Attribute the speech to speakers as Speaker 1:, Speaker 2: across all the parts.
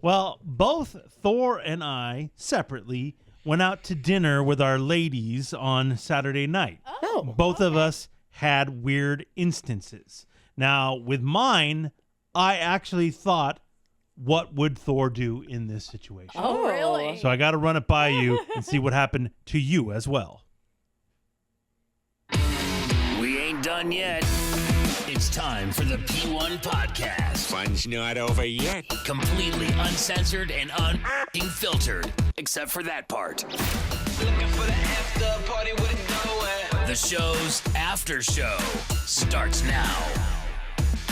Speaker 1: Well, both Thor and I separately went out to dinner with our ladies on Saturday night. Both of us had weird instances. Now, with mine, I actually thought, what would Thor do in this situation?
Speaker 2: Oh, really?
Speaker 1: So I got to run it by you and see what happened to you as well.
Speaker 3: We ain't done yet. It's time for the P1 podcast.
Speaker 4: Fun's not over yet.
Speaker 3: Completely uncensored and unfiltered, except for that part.
Speaker 5: Looking for the after party with it going.
Speaker 3: The show's after show starts now.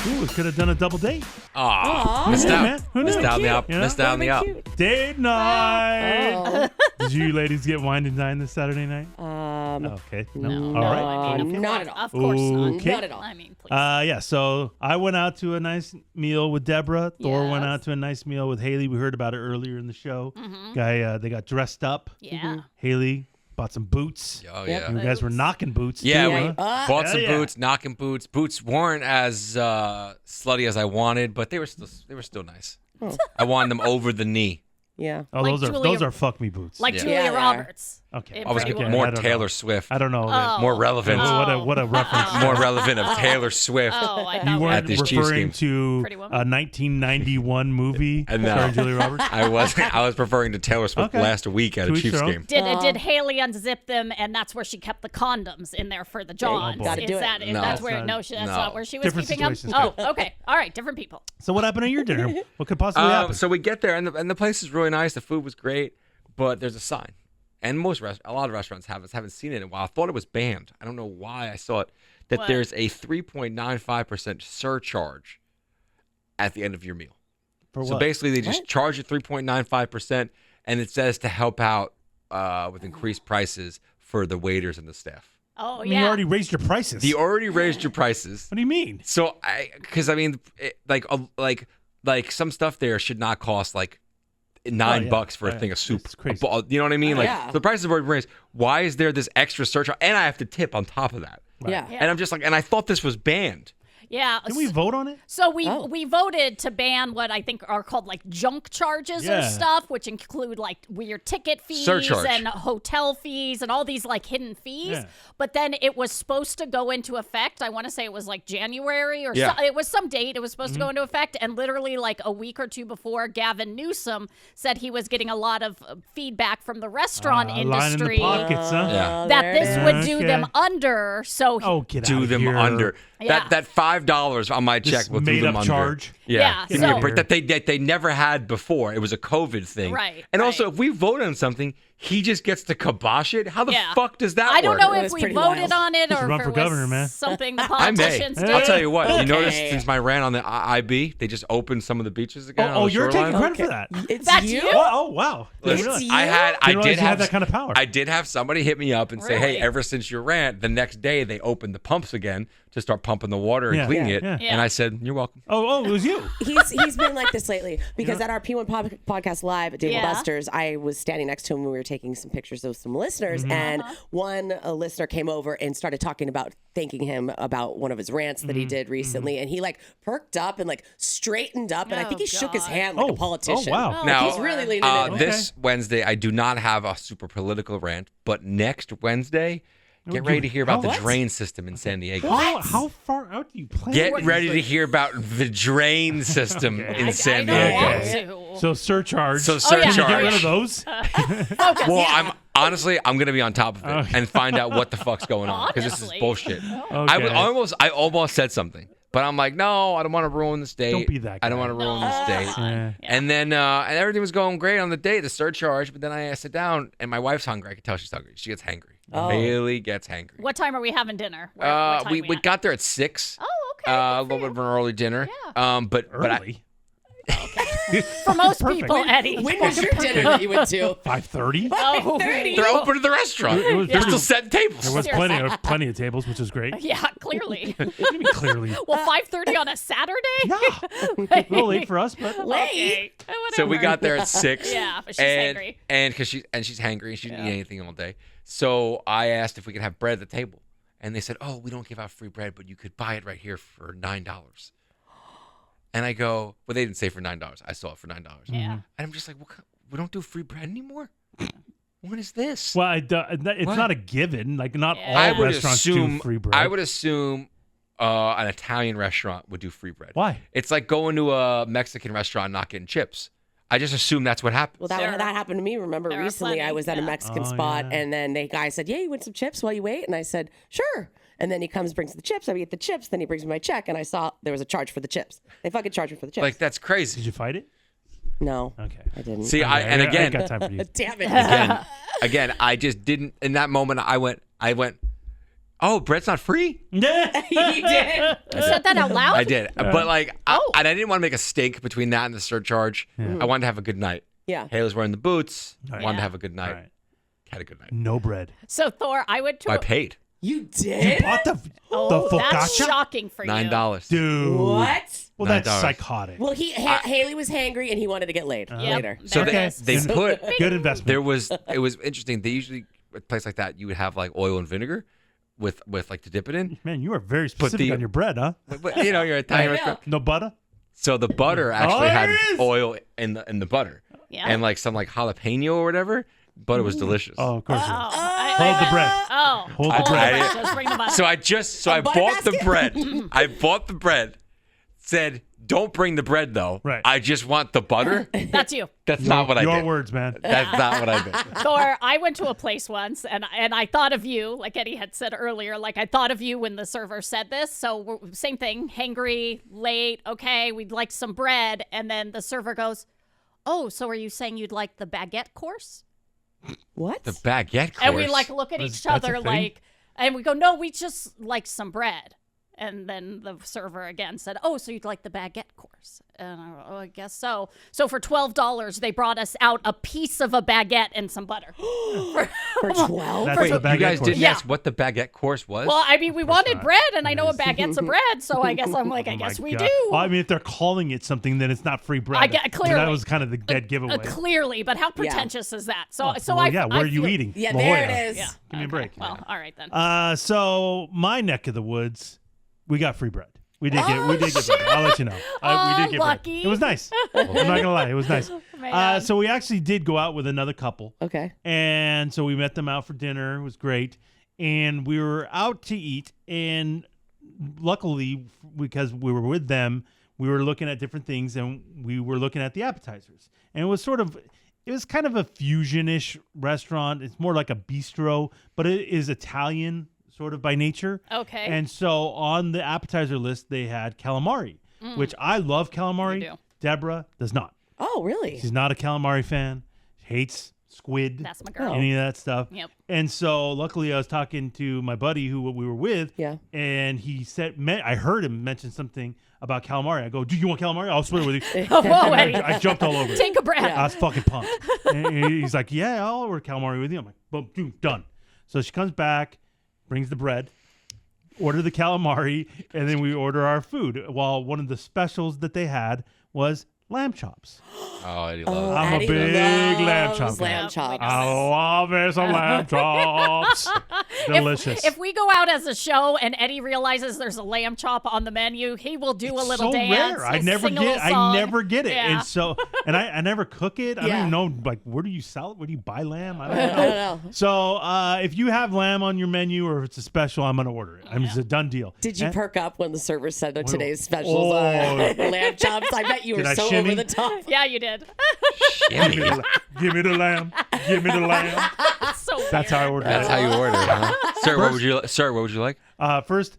Speaker 1: Ooh, could have done a double date.
Speaker 6: Aw, missed
Speaker 1: Who knew,
Speaker 6: out.
Speaker 1: man? Who
Speaker 6: Missed
Speaker 1: knew?
Speaker 6: out on the up.
Speaker 1: You know?
Speaker 6: Missed out on the up.
Speaker 1: Date night. Did you ladies get wine and dine this Saturday night? Okay. No. All right.
Speaker 2: Not at all.
Speaker 7: Of course not.
Speaker 1: Okay.
Speaker 2: Not at all.
Speaker 7: I mean, please.
Speaker 1: Yeah, so I went out to a nice meal with Deborah. Thor went
Speaker 7: Yes.
Speaker 1: out to a nice meal with Haley. We heard about it earlier in the show. They got dressed up.
Speaker 7: yeah.
Speaker 1: Haley bought some boots.
Speaker 6: Oh, yeah.
Speaker 1: You guys were knocking boots.
Speaker 6: Yeah,
Speaker 1: too,
Speaker 6: we
Speaker 1: huh?
Speaker 6: bought some
Speaker 1: Yeah.
Speaker 6: boots, knocking boots. Boots weren't as slutty as I wanted, but they were still nice. I wanted them over the knee.
Speaker 8: Yeah.
Speaker 1: Oh,
Speaker 7: Like
Speaker 1: those
Speaker 7: Julia-
Speaker 1: are fuck me boots.
Speaker 7: Like
Speaker 6: Yeah.
Speaker 7: Julia
Speaker 8: Yeah, they are.
Speaker 7: Roberts.
Speaker 1: Okay.
Speaker 7: in
Speaker 6: I was
Speaker 7: Pretty
Speaker 1: Okay,
Speaker 7: Woman.
Speaker 6: more
Speaker 1: I don't
Speaker 6: Taylor
Speaker 1: know.
Speaker 6: Swift.
Speaker 1: I don't know.
Speaker 7: Oh.
Speaker 6: More relevant.
Speaker 1: What a reference.
Speaker 6: More relevant of Taylor Swift.
Speaker 7: Oh, I
Speaker 1: You
Speaker 7: thought
Speaker 1: weren't
Speaker 6: At these Chiefs
Speaker 1: referring
Speaker 6: games.
Speaker 1: to
Speaker 7: Pretty Woman?
Speaker 1: a 1991 movie
Speaker 6: No.
Speaker 1: starring Julia Roberts?
Speaker 6: I was referring to Taylor Swift
Speaker 1: Okay.
Speaker 6: last week at
Speaker 1: To
Speaker 6: a
Speaker 1: each
Speaker 6: Chiefs
Speaker 1: their own.
Speaker 6: game.
Speaker 7: Did Haley unzip them, and that's where she kept the condoms in there for the Johns?
Speaker 1: boy. Gotta
Speaker 7: Is
Speaker 8: do it.
Speaker 7: that
Speaker 6: No.
Speaker 7: that's where
Speaker 1: That's
Speaker 7: that's
Speaker 6: no.
Speaker 7: not where she was
Speaker 1: Different
Speaker 7: keeping them?
Speaker 1: situations.
Speaker 7: Oh, okay, all right, different people.
Speaker 1: So what happened at your dinner? What could possibly happen?
Speaker 6: So we get there, and the place is really nice. The food was great, but there's a sign. And a lot of restaurants haven't seen it in a while. I thought it was banned. I don't know why I saw it. That
Speaker 7: What?
Speaker 6: there's a 3.95% surcharge at the end of your meal.
Speaker 1: For
Speaker 6: So
Speaker 1: what?
Speaker 6: basically, they just charge you 3.95%, and it says to help out with increased prices for the waiters and the staff.
Speaker 7: Oh,
Speaker 1: I mean,
Speaker 7: yeah.
Speaker 1: you already raised your prices.
Speaker 6: You already raised your prices.
Speaker 1: What do you mean?
Speaker 6: So like some stuff there should not cost like $9 for a thing of soup.
Speaker 1: It's crazy.
Speaker 6: You know what I mean? Like
Speaker 8: Yeah.
Speaker 6: the prices have already raised. Why is there this extra surcharge? And I have to tip on top of that.
Speaker 8: Yeah.
Speaker 6: And I'm just like, and I thought this was banned.
Speaker 7: Yeah.
Speaker 1: Can we vote on it?
Speaker 7: So we voted to ban what I think are called like junk charges or
Speaker 1: Yeah.
Speaker 7: stuff, which include like weird ticket fees
Speaker 6: Surcharge.
Speaker 7: and hotel fees and all these like hidden fees.
Speaker 1: Yeah.
Speaker 7: But then it was supposed to go into effect. I want to say it was like January or
Speaker 6: Yeah.
Speaker 7: it was some date. It was supposed
Speaker 1: Mm-hmm.
Speaker 7: to go into effect, and literally like a week or two before, Gavin Newsom said he was getting a lot of feedback from the restaurant
Speaker 1: Line in
Speaker 7: industry
Speaker 1: the pockets, huh?
Speaker 6: Yeah.
Speaker 7: that
Speaker 8: there
Speaker 7: this
Speaker 8: it
Speaker 7: would
Speaker 8: is.
Speaker 7: do
Speaker 1: Okay.
Speaker 7: them under. So
Speaker 1: Oh, get out
Speaker 6: Do
Speaker 1: of
Speaker 6: them
Speaker 1: here.
Speaker 6: under.
Speaker 7: Yeah.
Speaker 6: That $5 on my
Speaker 1: This
Speaker 6: check will do
Speaker 1: made
Speaker 6: them
Speaker 1: up
Speaker 6: under.
Speaker 1: charge?
Speaker 7: Yeah,
Speaker 6: Give me a
Speaker 7: so-
Speaker 6: break. That they never had before. It was a COVID thing.
Speaker 7: Right,
Speaker 6: And also,
Speaker 7: right.
Speaker 6: if we vote on something, he just gets to kibosh it. How the
Speaker 7: Yeah.
Speaker 6: fuck does that
Speaker 7: I don't
Speaker 6: work?
Speaker 7: know
Speaker 8: It
Speaker 7: if
Speaker 8: was
Speaker 7: we
Speaker 8: pretty
Speaker 7: voted
Speaker 8: wild.
Speaker 7: on it
Speaker 1: You should
Speaker 7: or
Speaker 1: run
Speaker 7: if
Speaker 1: for
Speaker 7: it
Speaker 1: governor,
Speaker 7: was
Speaker 1: man.
Speaker 7: something the
Speaker 6: I may.
Speaker 7: politicians did.
Speaker 6: I'll tell you what. You
Speaker 8: Okay.
Speaker 6: notice since my rant on the IB, they just opened some of the beaches again. on
Speaker 1: Oh,
Speaker 6: the
Speaker 1: you're
Speaker 6: shoreline.
Speaker 1: taking credit for that.
Speaker 8: It's
Speaker 7: That's
Speaker 8: you?
Speaker 7: you?
Speaker 1: Oh, wow.
Speaker 6: Listen,
Speaker 8: It's you?
Speaker 6: I
Speaker 1: Didn't realize
Speaker 6: did
Speaker 1: you had
Speaker 6: have
Speaker 1: that kind of power.
Speaker 6: I did have somebody hit me up and say,
Speaker 7: Really?
Speaker 6: "Hey, ever since your rant, the next day they opened the pumps again to start pumping the water and
Speaker 1: Yeah.
Speaker 6: cleaning
Speaker 1: Yeah.
Speaker 6: it."
Speaker 1: Yeah.
Speaker 6: And I said, "You're welcome."
Speaker 1: Oh, it was you.
Speaker 8: He's been like this lately because at our P1 podcast live at Dave
Speaker 7: Yeah.
Speaker 8: Buster's, I was standing next to him when we were taking some pictures of some listeners, and one listener came over and started talking about thanking him about one of his rants that he did recently, and he like perked up and like straightened up, and I think he shook his
Speaker 7: God.
Speaker 8: hand like
Speaker 1: Oh.
Speaker 8: a politician.
Speaker 1: Oh, wow.
Speaker 6: Now,
Speaker 8: he's really leaning in.
Speaker 6: this Wednesday, I do not have a super political rant, but next Wednesday, get ready to hear about the
Speaker 8: What?
Speaker 6: drain system in San Diego.
Speaker 1: How far out do you plan?
Speaker 6: Get
Speaker 1: this?
Speaker 6: ready to hear about the drain system in San
Speaker 7: I don't
Speaker 6: Diego.
Speaker 7: want to.
Speaker 1: So surcharge.
Speaker 6: So
Speaker 1: Can you
Speaker 6: surcharge.
Speaker 1: get rid of those?
Speaker 6: Well, I'm gonna be on top of it
Speaker 1: Okay.
Speaker 6: and find out what the fuck's going on because this is
Speaker 7: Honestly.
Speaker 6: bullshit.
Speaker 1: Okay.
Speaker 6: I almost said something, but I'm like, no, I don't want to ruin the state.
Speaker 1: Don't be that
Speaker 6: I don't
Speaker 1: guy.
Speaker 6: want to ruin the state.
Speaker 1: Yeah.
Speaker 6: And then and everything was going great on the day, the surcharge. But then I sit down and my wife's hungry. I can tell she's hungry. She gets hangry. Really gets hangry.
Speaker 7: What time are we having dinner? What time
Speaker 6: We
Speaker 7: at?
Speaker 6: got there at 6.
Speaker 7: Oh, okay.
Speaker 6: A
Speaker 7: good for
Speaker 6: little bit
Speaker 7: you.
Speaker 6: of an early dinner.
Speaker 7: Yeah.
Speaker 6: But I,
Speaker 1: Early.
Speaker 7: For most
Speaker 1: Perfect.
Speaker 7: people, Eddie.
Speaker 8: When was your dinner that you went to?
Speaker 1: 5:30.
Speaker 7: Oh,
Speaker 6: they're open to the restaurant.
Speaker 1: It was
Speaker 6: They're
Speaker 1: pretty-
Speaker 6: still setting tables.
Speaker 1: There was
Speaker 7: Seriously.
Speaker 1: plenty of tables, which is great.
Speaker 7: yeah, clearly.
Speaker 1: What do you mean clearly?
Speaker 7: Well, 5:30 on a Saturday?
Speaker 1: Yeah. A little late for us, but
Speaker 7: Okay.
Speaker 6: So we
Speaker 7: whatever.
Speaker 6: got there at 6.
Speaker 7: Yeah, but she's
Speaker 6: and,
Speaker 7: hangry.
Speaker 6: And because she's hangry and she didn't eat anything all day. So I asked if we could have bread at the table. And they said, oh, we don't give out free bread, but you could buy it right here for $9. And I go, well, they didn't say for $9. I saw it for $9.
Speaker 7: Yeah.
Speaker 6: And I'm just like, we don't do free bread anymore? What is this?
Speaker 1: Well, it's
Speaker 6: What?
Speaker 1: not a given. Like, not
Speaker 7: Yeah.
Speaker 1: all
Speaker 6: I would
Speaker 1: restaurants
Speaker 6: assume,
Speaker 1: do free bread.
Speaker 6: I would assume an Italian restaurant would do free bread.
Speaker 1: Why?
Speaker 6: It's like going to a Mexican restaurant and not getting chips. I just assume that's what happens.
Speaker 8: Well, that happened to me. Remember,
Speaker 7: There are
Speaker 8: recently I
Speaker 7: plenty,
Speaker 8: was at a
Speaker 7: yeah.
Speaker 8: Mexican
Speaker 1: Oh,
Speaker 8: spot,
Speaker 1: yeah.
Speaker 8: and then the guy said, "Yeah, you want some chips while you wait?" And I said, "Sure." And then he comes, brings the chips. I eat the chips. Then he brings me my check, and I saw there was a charge for the chips. They fucking charged me for the chips.
Speaker 6: Like, that's crazy.
Speaker 1: Did you fight it?
Speaker 8: No,
Speaker 1: Okay.
Speaker 8: I didn't.
Speaker 6: See,
Speaker 1: I
Speaker 6: again,
Speaker 1: got time for you.
Speaker 8: Damn it.
Speaker 6: again, I just didn't. In that moment, I went, oh, bread's not free?
Speaker 1: Yeah.
Speaker 8: You did.
Speaker 7: You said that out loud?
Speaker 6: I did. But like, and I didn't want to make a stake between that and the surcharge. I wanted to have a good night.
Speaker 8: Yeah.
Speaker 6: Haley was wearing the boots.
Speaker 1: Right.
Speaker 6: Wanted to
Speaker 7: Yeah.
Speaker 6: have a good night.
Speaker 1: All right.
Speaker 6: Had a good night.
Speaker 1: No bread.
Speaker 7: So Thor, I went to
Speaker 6: I paid
Speaker 8: You did?
Speaker 1: Bought the
Speaker 7: that's
Speaker 1: focaccia?
Speaker 7: shocking for you.
Speaker 6: $9.
Speaker 1: Dude.
Speaker 8: What?
Speaker 1: Well, that's
Speaker 6: $9.
Speaker 1: psychotic.
Speaker 8: Well, Haley was hangry and he wanted to get laid later.
Speaker 6: So
Speaker 7: There it
Speaker 6: they,
Speaker 7: is.
Speaker 6: they put.
Speaker 1: Good investment.
Speaker 6: It was interesting. They usually at a place like that you would have like oil and vinegar with like to dip it in.
Speaker 1: Man, you are very specific on your bread, huh?
Speaker 6: But you know, you're Italian restaurant.
Speaker 1: No butter?
Speaker 6: So the butter actually had
Speaker 1: there is.
Speaker 6: oil in the butter.
Speaker 7: Yeah.
Speaker 6: And like some like jalapeno or whatever. Butter was delicious.
Speaker 1: Oh, of course.
Speaker 7: Oh,
Speaker 1: Hold the bread.
Speaker 7: Oh.
Speaker 1: Hold the bread.
Speaker 7: Just bring the butter.
Speaker 6: So I
Speaker 8: butter
Speaker 6: bought the
Speaker 8: basket?
Speaker 6: bread. I bought the bread. Said, don't bring the bread though.
Speaker 1: Right.
Speaker 6: I just want the butter.
Speaker 7: That's you.
Speaker 6: That's not what I
Speaker 1: Your
Speaker 6: did.
Speaker 1: words, man.
Speaker 6: That's not what I did.
Speaker 7: Thor, I went to a place once and I thought of you, like Eddie had said earlier, like I thought of you when the server said this. So same thing, hangry, late, okay, we'd like some bread. And then the server goes, oh, so are you saying you'd like the baguette course?
Speaker 8: What?
Speaker 6: The baguette course.
Speaker 7: And we like look at each
Speaker 1: That's a
Speaker 7: other
Speaker 1: thing?
Speaker 7: like, and we go, no, we just like some bread. And then the server again said, oh, so you'd like the baguette course? And I go, oh, I guess so. So for $12, they brought us out a piece of a baguette and some butter.
Speaker 8: For 12?
Speaker 1: That's
Speaker 6: Wait,
Speaker 1: the baguette
Speaker 6: you guys
Speaker 1: course.
Speaker 6: didn't
Speaker 7: Yeah.
Speaker 6: ask what the baguette course was?
Speaker 7: Well, I mean, we wanted
Speaker 1: not.
Speaker 7: bread, and I know a baguette's a bread, so I guess I'm like, I
Speaker 1: Oh
Speaker 7: guess
Speaker 1: my
Speaker 7: we
Speaker 1: God.
Speaker 7: do.
Speaker 1: Well, I mean, if they're calling it something, then it's not free bread.
Speaker 7: I get- clearly.
Speaker 1: That was kind of the dead giveaway.
Speaker 7: Clearly, but how pretentious is that? So,
Speaker 1: Well,
Speaker 7: I
Speaker 1: yeah, where
Speaker 7: I
Speaker 1: are you
Speaker 7: feel-
Speaker 1: eating?
Speaker 8: Yeah,
Speaker 1: La
Speaker 8: there
Speaker 1: Jolla.
Speaker 8: it is.
Speaker 7: Yeah.
Speaker 1: Give me a break.
Speaker 7: Well, all right then.
Speaker 1: So my neck of the woods, we got free bread. We did get bread. I'll let you know. We did get
Speaker 7: lucky.
Speaker 1: bread. It was nice. I'm not gonna lie, it was nice.
Speaker 7: Man.
Speaker 1: So we actually did go out with another couple.
Speaker 8: Okay.
Speaker 1: And so we met them out for dinner. It was great. And we were out to eat. And luckily, because we were with them, we were looking at different things and we were looking at the appetizers. And it was kind of a fusion-ish restaurant. It's more like a bistro, but it is Italian sort of by nature.
Speaker 7: Okay.
Speaker 1: And so on the appetizer list, they had calamari, which I love calamari.
Speaker 7: You do.
Speaker 1: Deborah does not.
Speaker 8: Oh, really?
Speaker 1: She's not a calamari fan. Hates squid.
Speaker 7: That's my girl.
Speaker 1: Any of that stuff.
Speaker 7: Yep.
Speaker 1: And so luckily I was talking to my buddy who we were with.
Speaker 8: Yeah.
Speaker 1: And he said, I heard him mention something about calamari. I go, do you want calamari? I'll split it with you.
Speaker 7: Whoa,
Speaker 1: And
Speaker 7: Eddie.
Speaker 1: I jumped all over it.
Speaker 7: Take a breath.
Speaker 1: I was fucking pumped. And he's like, yeah, I'll order calamari with you. I'm like, boom, dude, done. So she comes back, brings the bread, order the calamari, and then we order our food. While one of the specials that they had was lamb chops.
Speaker 6: Oh, Eddie loves it.
Speaker 1: I'm a
Speaker 8: Addie
Speaker 1: big lamb
Speaker 8: loves
Speaker 1: chop guy.
Speaker 8: lamb chops.
Speaker 1: I love me some lamb chops. Delicious.
Speaker 7: If we go out as a show and Eddie realizes there's a lamb chop on the menu, he will do a
Speaker 1: It's
Speaker 7: little
Speaker 1: so
Speaker 7: dance.
Speaker 1: rare. I
Speaker 7: He'll
Speaker 1: never
Speaker 7: sing a little
Speaker 1: get. I
Speaker 7: song.
Speaker 1: never get it.
Speaker 7: Yeah.
Speaker 1: And so, and I never cook it. I don't
Speaker 8: Yeah.
Speaker 1: even know. Like, where do you sell it? Where do you buy lamb? I
Speaker 8: I
Speaker 1: don't
Speaker 8: don't
Speaker 1: know.
Speaker 8: know.
Speaker 1: So, if you have lamb on your menu or if it's a special, I'm gonna order it. I mean, it's a done deal.
Speaker 8: Did you
Speaker 1: And-
Speaker 8: perk up when the server said that today's specials are lamb chops? I bet you
Speaker 1: Did
Speaker 8: were
Speaker 1: I
Speaker 8: so
Speaker 1: shimmy?
Speaker 8: over the top.
Speaker 7: Yeah, you did.
Speaker 1: Give me the give me the lamb. Give me the lamb.
Speaker 7: So
Speaker 1: That's how I order
Speaker 6: That's
Speaker 1: it.
Speaker 6: how you order it, huh? Sir, what would you like?
Speaker 1: First,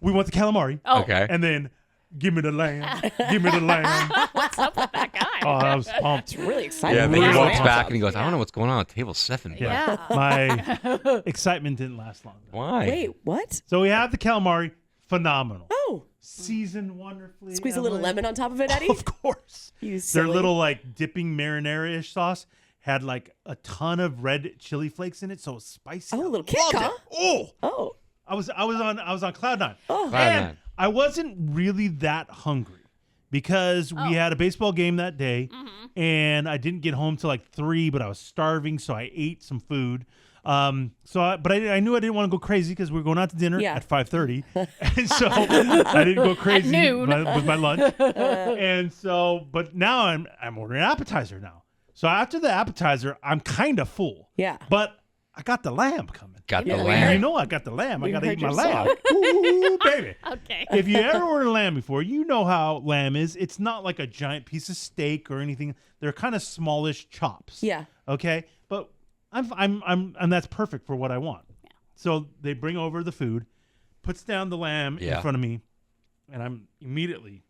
Speaker 1: we want the calamari.
Speaker 7: Oh.
Speaker 6: Okay.
Speaker 1: And then, give me the lamb. Give me the lamb.
Speaker 7: What's up with that guy?
Speaker 1: Oh, I was pumped.
Speaker 8: Really excited.
Speaker 6: Yeah, then he
Speaker 1: Really
Speaker 6: walks
Speaker 1: awesome.
Speaker 6: back and he goes, I don't know what's going on at table 7.
Speaker 7: Yeah.
Speaker 1: My excitement didn't last long.
Speaker 6: Why?
Speaker 8: Wait, what?
Speaker 1: So we have the calamari. Phenomenal.
Speaker 8: Oh,
Speaker 1: Seasoned wonderfully.
Speaker 8: squeeze a little
Speaker 1: Emily.
Speaker 8: lemon on top of it, Eddie?
Speaker 1: Of course.
Speaker 8: You
Speaker 1: Their
Speaker 8: silly.
Speaker 1: little like dipping marinara-ish sauce had like a ton of red chili flakes in it, so it was spicy.
Speaker 8: Oh, a
Speaker 1: I
Speaker 8: little kick,
Speaker 1: loved
Speaker 8: huh?
Speaker 1: it. Oh,
Speaker 8: Oh,
Speaker 1: I was on cloud nine.
Speaker 8: oh.
Speaker 6: Cloud
Speaker 1: And
Speaker 6: nine.
Speaker 1: I wasn't really that hungry because we had a baseball game that day, and I didn't get home till like 3, but I was starving, so I ate some food. But I knew I didn't want to go crazy because we were going out to dinner
Speaker 8: Yeah.
Speaker 1: at 5:30, and so I didn't go crazy
Speaker 7: noon.
Speaker 1: with my lunch. And so, but now I'm ordering an appetizer now. So after the appetizer, I'm kind of full.
Speaker 8: Yeah.
Speaker 1: But I got the lamb coming.
Speaker 6: Got the
Speaker 8: Yeah, we
Speaker 1: And
Speaker 6: lamb.
Speaker 1: you know I got the lamb. I got to
Speaker 8: heard
Speaker 1: eat my
Speaker 8: your
Speaker 1: lamb.
Speaker 8: song.
Speaker 1: Ooh, baby.
Speaker 7: Okay.
Speaker 1: If you ever ordered lamb before, you know how lamb is. It's not like a giant piece of steak or anything. They're kind of smallish chops.
Speaker 8: Yeah.
Speaker 1: Okay, but and that's perfect for what I want. Yeah. So they bring over the food, puts down the lamb in
Speaker 6: Yeah.
Speaker 1: front of me, and I'm immediately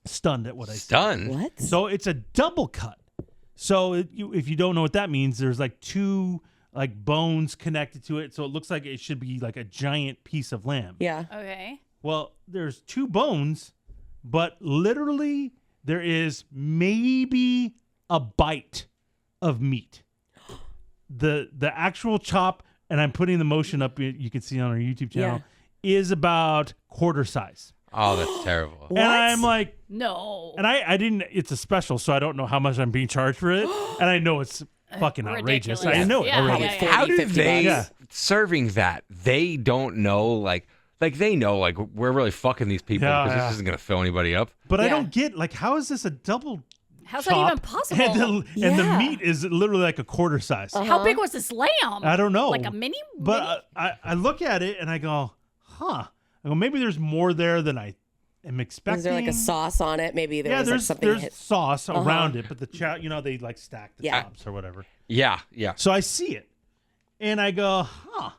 Speaker 1: stunned at what I see.
Speaker 6: Done.
Speaker 8: What?
Speaker 1: So it's a double cut. So if you don't know what that means, there's like two like bones connected to it, so it looks like it should be like a giant piece of lamb.
Speaker 8: Yeah.
Speaker 7: Okay.
Speaker 1: Well, there's two bones, but literally there is maybe a bite of meat. The actual chop, and I'm putting the motion up, you can see on our YouTube channel, is about quarter size.
Speaker 6: Oh, that's terrible.
Speaker 8: What?
Speaker 1: And I'm like,
Speaker 7: No.
Speaker 1: and I didn't, it's a special, so I don't know how much I'm being charged for it. And I know it's fucking outrageous.
Speaker 7: Ridiculous.
Speaker 1: I know it
Speaker 7: Yeah,
Speaker 1: already.
Speaker 7: yeah, yeah.
Speaker 6: How do
Speaker 8: 50
Speaker 6: they
Speaker 1: bucks.
Speaker 6: serving that? They don't know, like they know, like we're really fucking these people
Speaker 1: Yeah,
Speaker 6: because
Speaker 1: yeah.
Speaker 6: this isn't gonna fill anybody up.
Speaker 1: But I
Speaker 8: Yeah.
Speaker 1: don't get, like, how is this a double
Speaker 7: How's that
Speaker 1: chop?
Speaker 7: even possible?
Speaker 1: And the
Speaker 8: Yeah.
Speaker 1: meat is literally like a quarter size.
Speaker 7: How big was this lamb?
Speaker 1: I don't know.
Speaker 7: Like a mini?
Speaker 1: But I look at it and I go, huh. I go, maybe there's more there than I am expecting.
Speaker 8: Is there like a sauce on it? Maybe there
Speaker 1: Yeah,
Speaker 8: was like
Speaker 1: there's
Speaker 8: something.
Speaker 1: there's sauce around it, but the they like stack the
Speaker 8: Yeah.
Speaker 1: chops or whatever.
Speaker 6: Yeah.
Speaker 1: So I see it, and I go, huh.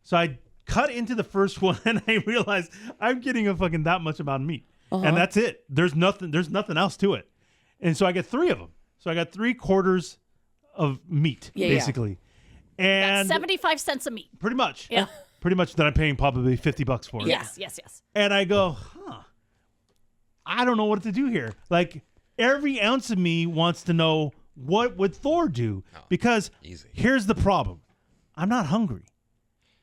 Speaker 1: So I cut into the first one, and I realize I'm getting a fucking that much amount of meat, and that's it. There's nothing else to it, and so I get 3 of them. So I got 3/4 of meat,
Speaker 8: Yeah, yeah.
Speaker 1: basically, and
Speaker 7: 75 cents a meat.
Speaker 1: pretty much,
Speaker 7: Yeah.
Speaker 1: pretty much that I'm paying probably $50 for.
Speaker 8: Yeah.
Speaker 7: Yes.
Speaker 1: And I go, huh, I don't know what to do here. Like, every ounce of me wants to know, what would Thor do? Because
Speaker 6: easy.
Speaker 1: here's the problem. I'm not hungry.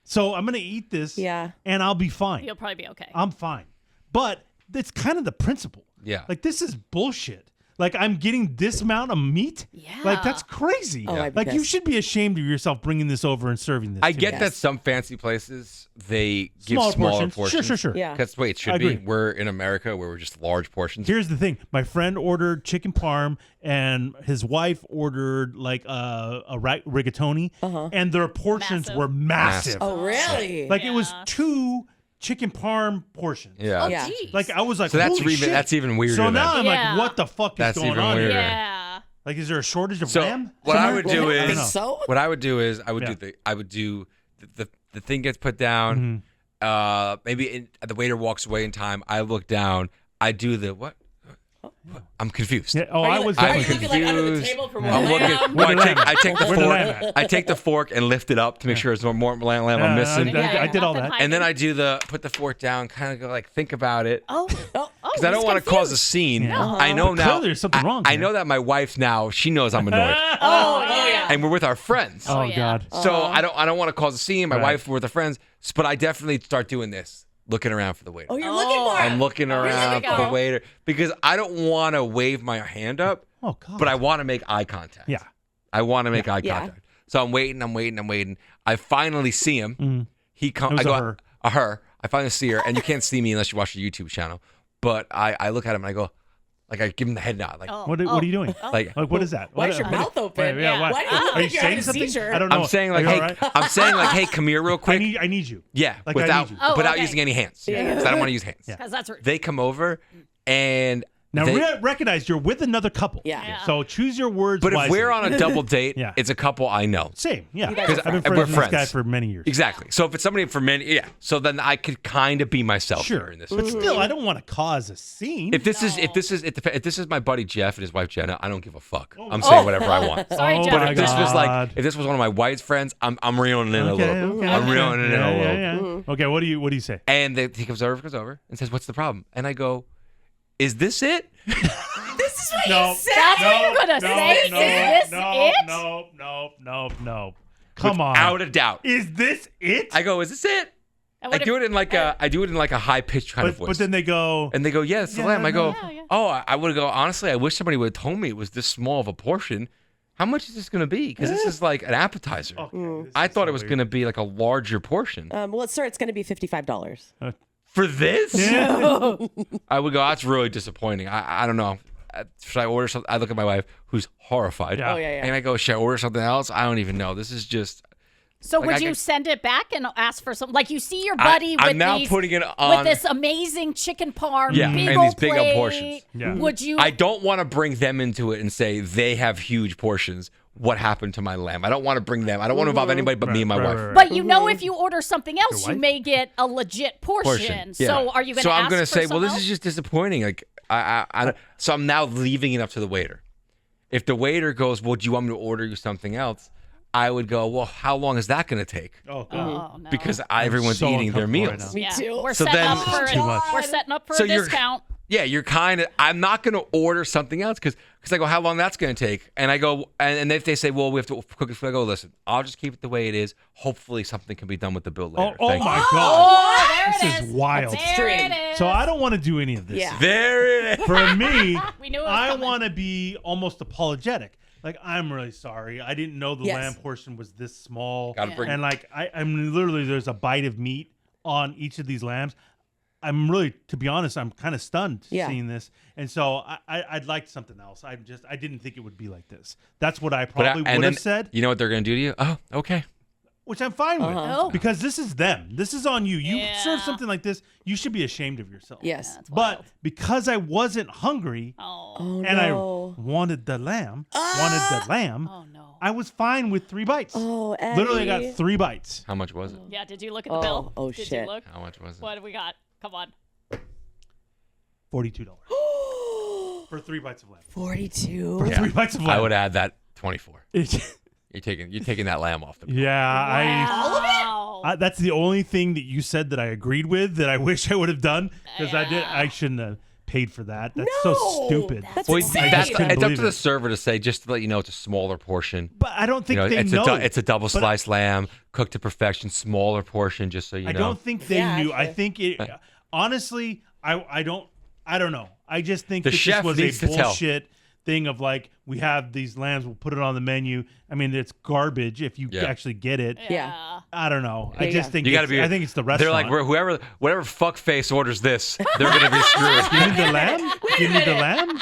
Speaker 1: So I'm going to eat this
Speaker 8: Yeah.
Speaker 1: and I'll be fine.
Speaker 7: You'll probably be okay.
Speaker 1: I'm fine. But it's kind of the principle.
Speaker 6: Yeah.
Speaker 1: Like, this is bullshit. Like, I'm getting this amount of meat?
Speaker 7: Yeah.
Speaker 1: Like, that's crazy.
Speaker 8: Oh, I'd be
Speaker 1: Like, you
Speaker 8: pissed.
Speaker 1: should be ashamed of yourself bringing this over and serving this.
Speaker 6: I
Speaker 1: to
Speaker 6: get
Speaker 1: me.
Speaker 6: that some fancy places they give
Speaker 1: Smaller
Speaker 6: smaller
Speaker 1: portions. Sure.
Speaker 8: Yeah.
Speaker 6: Because wait, it should
Speaker 1: I
Speaker 6: be.
Speaker 1: agree.
Speaker 6: We're in America where we're just large portions.
Speaker 1: Here's the thing. My friend ordered chicken parm, and his wife ordered like a rigatoni, and their portions
Speaker 7: Massive.
Speaker 1: were massive.
Speaker 8: Oh, really?
Speaker 1: Like, it was
Speaker 7: Yeah.
Speaker 1: 2 chicken parm portions.
Speaker 6: Yeah.
Speaker 7: Oh,
Speaker 8: Yeah.
Speaker 7: geez.
Speaker 1: Like, I was like,
Speaker 6: So that's
Speaker 1: holy
Speaker 6: even-
Speaker 1: shit.
Speaker 6: that's even weirder
Speaker 1: So
Speaker 6: then.
Speaker 1: now I'm
Speaker 7: Yeah.
Speaker 1: like, what the fuck is
Speaker 6: That's
Speaker 1: going
Speaker 6: even
Speaker 1: on
Speaker 6: weirder.
Speaker 1: here?
Speaker 7: Yeah.
Speaker 1: Like, is there a shortage of
Speaker 6: So
Speaker 1: lamb?
Speaker 6: what I
Speaker 1: somewhere?
Speaker 6: would do
Speaker 8: I
Speaker 6: is
Speaker 8: think so.
Speaker 6: what I would do is I would
Speaker 1: Yeah.
Speaker 6: do the thing gets put down. Maybe the waiter walks away in time. I look down. I do the what? I'm confused.
Speaker 1: Yeah, I was
Speaker 8: Are
Speaker 6: I'm
Speaker 8: you
Speaker 1: definitely
Speaker 8: looking like under the
Speaker 6: confused.
Speaker 8: table for
Speaker 6: I'm
Speaker 8: more
Speaker 6: looking.
Speaker 8: lamb?
Speaker 6: Well,
Speaker 1: Where the
Speaker 6: I take the
Speaker 1: Where the lamb
Speaker 6: fork.
Speaker 1: at?
Speaker 6: I take the fork and lift it up to make sure there's more lamb I'm
Speaker 1: Yeah,
Speaker 6: missing.
Speaker 1: I did all
Speaker 7: nothing
Speaker 1: that.
Speaker 6: And then
Speaker 7: hiding.
Speaker 6: I put the fork down, kind of go like think about it.
Speaker 7: Oh.
Speaker 6: Because I don't want to cause a scene. I know
Speaker 1: But
Speaker 6: now.
Speaker 1: clearly there's something wrong
Speaker 6: I
Speaker 1: here.
Speaker 6: know that my wife now. She knows I'm annoyed,
Speaker 8: Oh, yeah.
Speaker 6: and we're with our friends.
Speaker 1: Oh,
Speaker 7: yeah.
Speaker 1: God.
Speaker 6: So I don't want to cause a scene. My
Speaker 1: Right.
Speaker 6: wife with her friends, but I definitely start doing this, looking around for the waiter.
Speaker 8: Oh, you're looking for
Speaker 6: I'm
Speaker 8: him.
Speaker 6: looking around
Speaker 7: looking
Speaker 6: for the
Speaker 7: for-
Speaker 6: waiter because I don't want to wave my hand up,
Speaker 1: Oh, God.
Speaker 6: but I want to make eye contact.
Speaker 1: Yeah.
Speaker 6: I want to make eye
Speaker 8: Yeah.
Speaker 6: contact. So I'm waiting. I finally see him. He comes.
Speaker 1: It
Speaker 6: I
Speaker 1: was
Speaker 6: go,
Speaker 1: a her.
Speaker 6: her. I finally see her, and you can't see me unless you watch the YouTube channel. But I look at him and I go, like I give him the head nod, like
Speaker 7: Oh.
Speaker 1: What are you doing?
Speaker 6: like.
Speaker 1: Like, what is that?
Speaker 8: Why is your
Speaker 1: what-
Speaker 8: mouth open?
Speaker 1: Wait, yeah, why?
Speaker 8: Why do you look
Speaker 1: Are you
Speaker 8: like you're
Speaker 1: saying
Speaker 8: having a
Speaker 1: something?
Speaker 8: seizure?
Speaker 1: I don't know.
Speaker 6: I'm saying
Speaker 1: Are
Speaker 6: like,
Speaker 1: you
Speaker 6: hey,
Speaker 1: all right?
Speaker 6: I'm saying like, hey, come here real quick.
Speaker 1: I need you.
Speaker 6: Yeah,
Speaker 1: Like, I
Speaker 6: without
Speaker 1: need you.
Speaker 7: Oh,
Speaker 6: without
Speaker 7: okay.
Speaker 6: using any hands. Because I don't want to use hands.
Speaker 7: Because that's rude.
Speaker 6: They come over and
Speaker 1: Now,
Speaker 6: they-
Speaker 1: recognize you're with another couple.
Speaker 8: Yeah.
Speaker 1: So choose your words
Speaker 6: but if
Speaker 1: wisely.
Speaker 6: we're on a double date,
Speaker 1: Yeah.
Speaker 6: it's a couple I know.
Speaker 1: Same, yeah.
Speaker 8: guys are
Speaker 1: I've been
Speaker 6: friends.
Speaker 1: friends
Speaker 6: We're
Speaker 1: with this guy
Speaker 6: friends.
Speaker 1: for many years.
Speaker 6: Exactly. So if it's somebody for many, yeah. So then I could kind of be myself
Speaker 1: Sure,
Speaker 6: here in this.
Speaker 1: but still, I don't want to cause a scene.
Speaker 6: If this is my buddy Jeff and his wife Jenna, I don't give a fuck. I'm saying whatever I want.
Speaker 7: Sorry,
Speaker 1: Oh,
Speaker 7: Jeff.
Speaker 6: But
Speaker 1: my
Speaker 6: if this was
Speaker 1: God.
Speaker 6: like if this was one of my wife's friends, I'm reeling in a little. I'm reeling in a little.
Speaker 1: Yeah. Okay, what do you say?
Speaker 6: And he comes over and says, "What's the problem?" And I go, "Is this it?"
Speaker 8: This is what
Speaker 1: No.
Speaker 8: you said.
Speaker 7: That's what you're gonna say? Is this it?
Speaker 1: No. Come on.
Speaker 6: Without a doubt.
Speaker 1: Is this it?
Speaker 6: I go, "Is this it?"
Speaker 7: And
Speaker 6: I
Speaker 7: what
Speaker 6: do
Speaker 7: if-
Speaker 6: it in like a high pitched kind of voice.
Speaker 1: But then they go,
Speaker 6: and they go, "Yeah, it's the
Speaker 1: Yeah,
Speaker 6: lamb." I go,
Speaker 1: no.
Speaker 7: Yeah.
Speaker 6: "Oh, I would go. Honestly, I wish somebody would have told me it was this small of a portion, How much is this going to be? Because this is like an appetizer.
Speaker 1: Okay,
Speaker 6: I thought it was going to be like a larger portion.
Speaker 8: Well, sir, it's going to be $55.
Speaker 6: For this?
Speaker 1: Yeah.
Speaker 6: I would go, that's really disappointing. I don't know. Should I order something? I look at my wife, who's horrified.
Speaker 1: Yeah.
Speaker 8: Oh, yeah.
Speaker 6: And I go, should I order something else? I don't even know. This is just.
Speaker 7: So
Speaker 6: Like,
Speaker 7: would
Speaker 6: I
Speaker 7: you
Speaker 6: could-
Speaker 7: send it back and ask for some? Like you see your buddy
Speaker 6: I'm
Speaker 7: with
Speaker 6: now
Speaker 7: these,
Speaker 6: putting it on.
Speaker 7: with this amazing chicken parm,
Speaker 6: Yeah,
Speaker 7: big
Speaker 6: and
Speaker 7: old
Speaker 6: these big old
Speaker 7: plate.
Speaker 6: portions.
Speaker 1: Yeah.
Speaker 7: Would you?
Speaker 6: I don't want to bring them into it and say they have huge portions. What happened to my lamb? I don't want to bring them. I don't want to involve anybody but me and my wife.
Speaker 1: Right.
Speaker 7: But you know, if you order something else,
Speaker 1: Your
Speaker 7: you
Speaker 1: wife?
Speaker 7: may get a legit portion.
Speaker 6: Yeah.
Speaker 7: So are you going to?
Speaker 6: So I'm
Speaker 7: going
Speaker 6: gonna
Speaker 7: to
Speaker 6: say, well, this is just disappointing. Like so I'm now leaving it up to the waiter. If the waiter goes, well, do you want me to order you something else? I would go, well, how long is that going to take?
Speaker 1: Oh, God.
Speaker 7: Oh no.
Speaker 6: Because everyone's
Speaker 1: so
Speaker 6: eating their
Speaker 1: uncomfortable right
Speaker 6: meals.
Speaker 1: now.
Speaker 7: yeah,
Speaker 8: too.
Speaker 7: we're
Speaker 6: So
Speaker 7: setting
Speaker 6: then-
Speaker 7: up for
Speaker 1: Too much.
Speaker 7: we're setting up for
Speaker 6: So
Speaker 7: a
Speaker 6: you're-
Speaker 7: discount.
Speaker 6: Yeah, you're kind of. I'm not going to order something else because I go, how long that's going to take? And I go, and if they say, well, we have to cook it, I go, listen, I'll just keep it the way it is. Hopefully, something can be done with the bill later.
Speaker 1: Oh
Speaker 6: Thank you.
Speaker 1: my God.
Speaker 7: Oh, there
Speaker 1: This
Speaker 7: it
Speaker 1: is
Speaker 7: is.
Speaker 1: wild.
Speaker 7: There it is.
Speaker 1: So I don't want to do any of this.
Speaker 8: Yeah.
Speaker 6: There it is.
Speaker 1: For me,
Speaker 7: We knew it was
Speaker 1: I
Speaker 7: coming.
Speaker 1: want to be almost apologetic. Like, I'm really sorry. I didn't know the
Speaker 8: Yes.
Speaker 1: lamb portion was this small.
Speaker 6: Gotta bring-
Speaker 1: And like, I'm literally, there's a bite of meat on each of these lambs. I'm really, to be honest, I'm kind of stunned
Speaker 8: Yeah.
Speaker 1: seeing this. And so I'd like something else. I didn't think it would be like this. That's what I
Speaker 6: But
Speaker 1: probably
Speaker 6: and
Speaker 1: would
Speaker 6: then
Speaker 1: have said,
Speaker 6: you know what they're going to do to you? Oh, okay.
Speaker 1: which I'm fine with.
Speaker 7: Oh.
Speaker 1: Because this is them. This is on you. You
Speaker 7: Yeah.
Speaker 1: serve something like this, you should be ashamed of yourself.
Speaker 8: Yes.
Speaker 7: That's
Speaker 1: But
Speaker 7: wild.
Speaker 1: because I wasn't hungry,
Speaker 7: Oh.
Speaker 8: Oh,
Speaker 1: and
Speaker 8: no.
Speaker 1: I wanted the lamb,
Speaker 7: Oh no.
Speaker 1: I was fine with 3 bites.
Speaker 8: Oh, Eddie.
Speaker 1: Literally, I got 3 bites.
Speaker 6: How much was it?
Speaker 7: Yeah. Did you look at the
Speaker 8: Oh,
Speaker 7: bill?
Speaker 8: oh,
Speaker 7: Did
Speaker 8: shit.
Speaker 7: You look?
Speaker 6: How much was it?
Speaker 7: What do we got? Come on.
Speaker 1: $42 for 3 bites of lamb.
Speaker 8: 42.
Speaker 1: For 3 bites of lamb.
Speaker 6: I would add that 24.
Speaker 1: It's-
Speaker 6: You're taking that lamb off the bill.
Speaker 1: yeah,
Speaker 7: Wow.
Speaker 1: that's the only thing that you said that I agreed with that I wish I would have done because I shouldn't have paid for that. That's so
Speaker 8: No,
Speaker 1: stupid.
Speaker 8: that's
Speaker 6: Well,
Speaker 8: insane.
Speaker 1: just couldn't
Speaker 6: it's up
Speaker 1: believe
Speaker 6: to the
Speaker 1: it.
Speaker 6: server to say, just to let you know, it's a smaller portion.
Speaker 1: But I don't think
Speaker 6: You know,
Speaker 1: they
Speaker 6: it's
Speaker 1: know.
Speaker 6: it's a double
Speaker 1: But
Speaker 6: sliced lamb, cooked to perfection, smaller portion, just so you know.
Speaker 1: I don't think they
Speaker 8: Yeah,
Speaker 1: knew. I
Speaker 8: actually.
Speaker 1: think it. Honestly, I don't know. I just think
Speaker 6: The
Speaker 1: this
Speaker 6: chef
Speaker 1: was
Speaker 6: needs
Speaker 1: a
Speaker 6: to tell.
Speaker 1: bullshit thing of like we have these lambs, we'll put it on the menu. I mean, it's garbage if you
Speaker 6: Yeah.
Speaker 1: actually get it.
Speaker 8: Yeah.
Speaker 1: I don't know. I
Speaker 8: Yeah,
Speaker 1: just
Speaker 8: yeah.
Speaker 1: think
Speaker 6: You got to
Speaker 1: it's,
Speaker 6: be.
Speaker 1: I think it's the restaurant.
Speaker 6: They're like, whatever fuckface orders this, they're gonna be screwed.
Speaker 1: Give me the lamb. Give me the lamb.